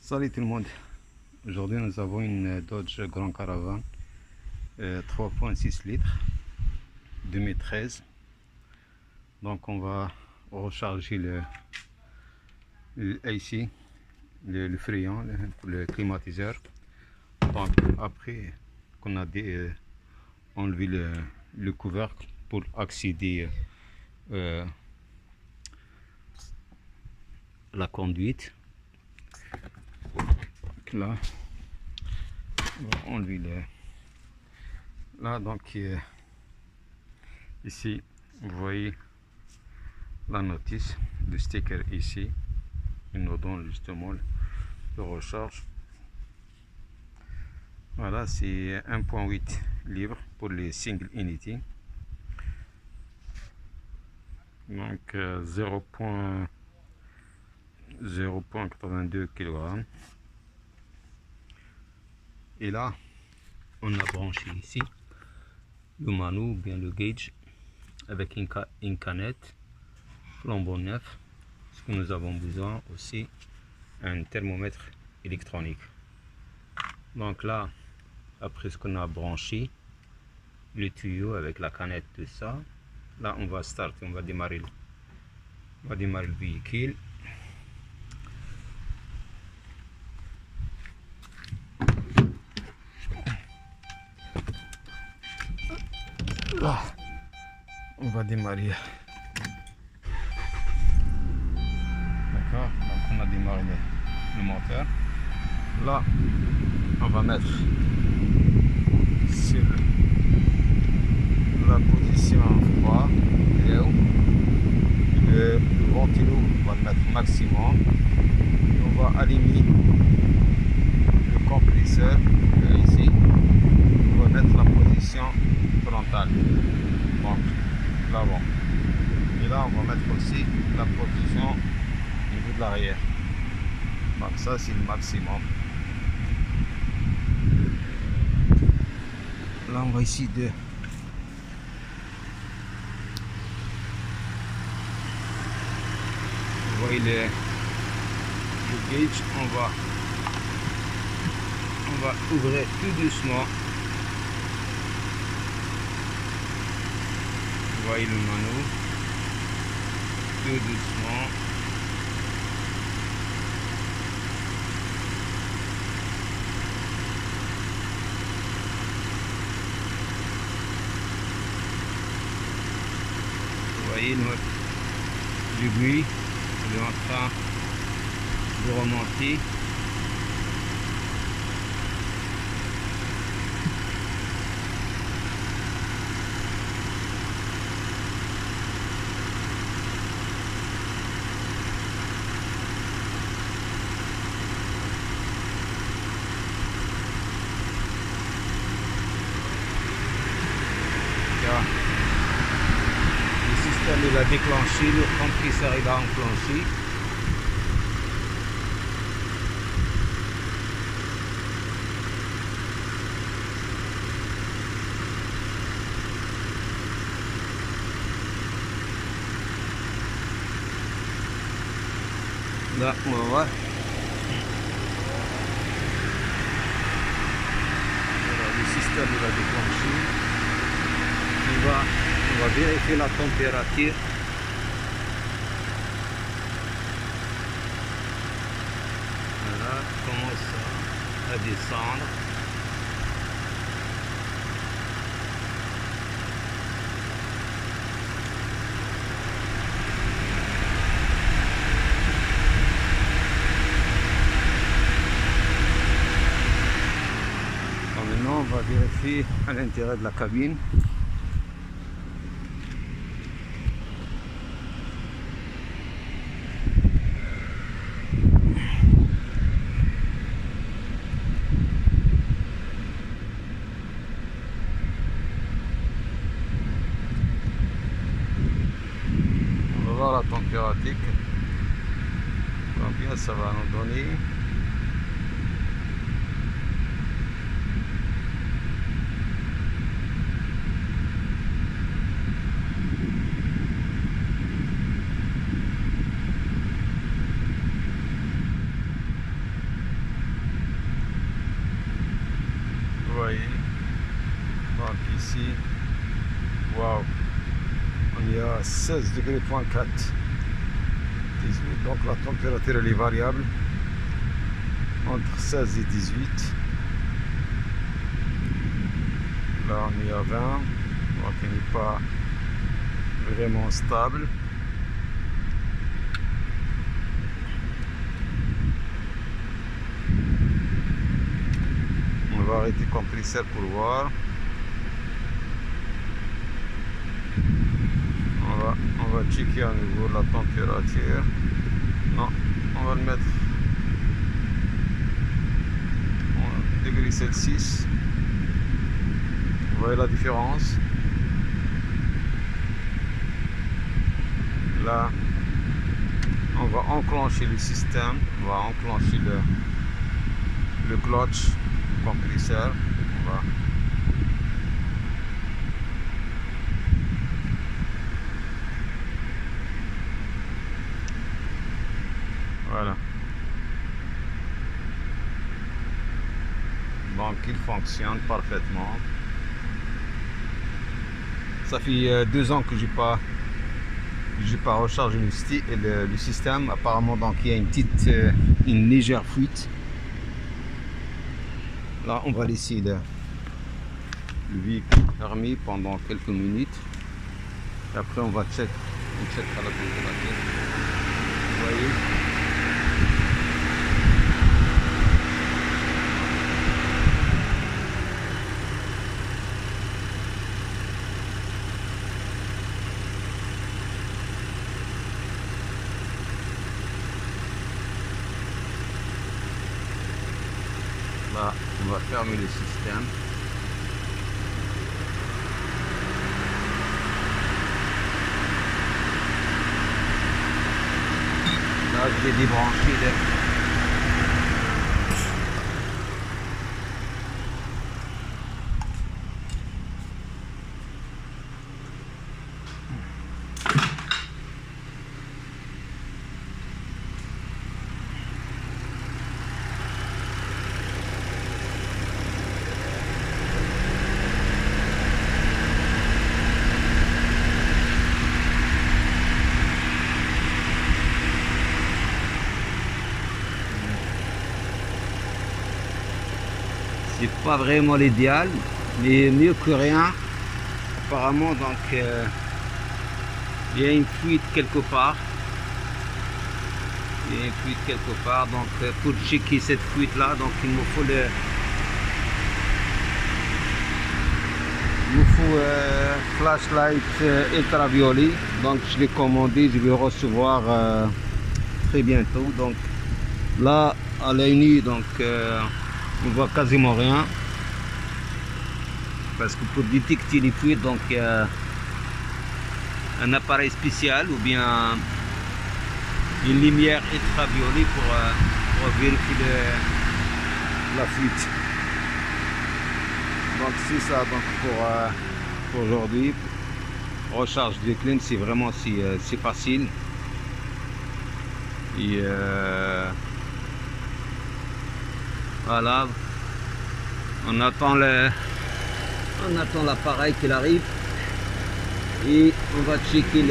Salut tout le monde. Aujourd'hui nous avons une Dodge Grand Caravan 3.6 litres 2013. Donc on va recharger le AC, le Freon, le climatiseur. Donc après qu'on a enlevé le couvercle pour accéder la conduite. Là on va enlever là, donc ici vous voyez la notice, le sticker ici, il nous donne justement le recharge. Voilà, c'est 1.8 livres pour les single unity, donc 0.82 kg. Et là on a branché ici le manu, bien le gauge, avec une canette, flambeau neuf. Ce que nous avons besoin aussi, un thermomètre électronique. Donc là, après ce qu'on a branché, le tuyau avec la canette, tout ça, là on va starter, on va démarrer le véhicule. Là, on va démarrer. D'accord, donc on a démarré le moteur. Là, on va mettre sur la position froid, le ventilo, on va le mettre maximum. Et on va allumer le compresseur ici. On va mettre la position frontale, donc l'avant. Et là, on va mettre aussi la position au niveau de l'arrière. Donc ça, c'est le maximum. Là, on va essayer de vous voyez le gauge, on va ouvrir tout doucement. Vous voyez le manu, tout doucement. Vous voyez le bruit, il est en train de remonter. Le système il a déclenché, le compresseur il a enclenché. Là on va voir. Voilà, le système il a déclenché. On va vérifier la température. Voilà, commence à descendre. Donc maintenant, on va vérifier à l'intérieur de la cabine. La température, combien ça va nous donner. 16 degrés, 4, 18, donc la température elle est variable entre 16 et 18. Là on est à 20, donc il n'est pas vraiment stable. On va arrêter le compresseur pour voir. On va checker à nouveau la température. Non, on va le mettre en degrés Celsius. Vous voyez la différence? Là, on va enclencher le système, on va enclencher le clutch compresseur. Voilà. Donc il fonctionne parfaitement. Ça fait 2 ans que j'ai pas rechargé le système. Apparemment, donc il y a une légère fuite. Là, on va laisser le véhicule fermé pendant quelques minutes. Et après, on check à la température. Vous voyez. Là, on va fermer le système. Là, je vais débrancher c'est pas vraiment l'idéal, mais mieux que rien. Apparemment, donc il y a une fuite quelque part. Donc pour checker cette fuite là, donc il me faut flashlight ultraviolet. Donc je l'ai commandé, je vais recevoir très bientôt. Donc là à l'œil nu, donc on voit quasiment rien, parce que pour détecter les fuites, donc il y a un appareil spécial ou bien une lumière ultraviolet pour vérifier la fuite. Donc c'est ça, donc pour aujourd'hui. Recharge de clean, c'est vraiment c'est facile. Et voilà, on attend l'appareil qu'il arrive et on va checker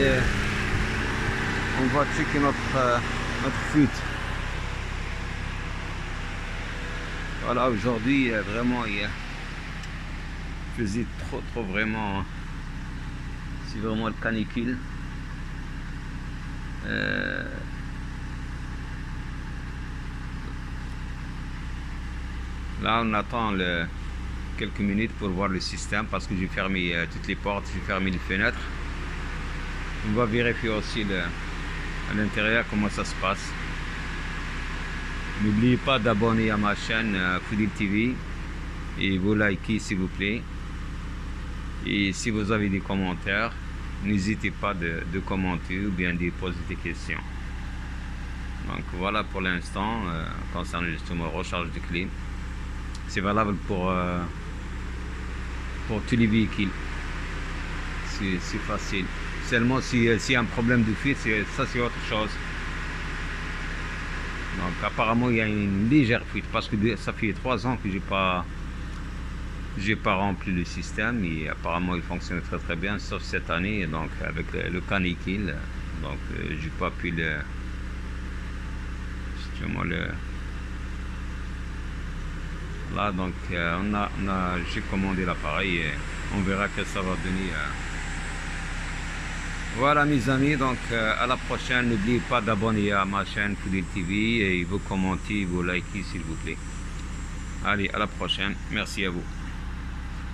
notre fuite. Voilà, aujourd'hui vraiment il faisait trop vraiment, c'est vraiment le canicule. Là, on attend quelques minutes pour voir le système, parce que j'ai fermé toutes les portes, j'ai fermé les fenêtres. On va vérifier aussi à l'intérieur comment ça se passe. N'oubliez pas d'abonner à ma chaîne Fidel TV et vous likez s'il vous plaît. Et si vous avez des commentaires, n'hésitez pas de commenter ou bien de poser des questions. Donc voilà pour l'instant concernant justement recharge de clé. C'est valable pour tous les véhicules. C'est facile. Seulement s'il y a un problème de fuite, ça c'est autre chose. Donc apparemment il y a une légère fuite, parce que ça fait 3 ans que j'ai pas j'ai pas rempli le système et apparemment il fonctionne très très bien, sauf cette année, donc avec le canicule, donc j'ai pas pu justement là, donc j'ai commandé l'appareil et on verra que ça va donner. Voilà mes amis, donc à la prochaine, n'oubliez pas d'abonner à ma chaîne Foodil TV et vous commentez, vous likez s'il vous plaît. Allez, à la prochaine, merci à vous.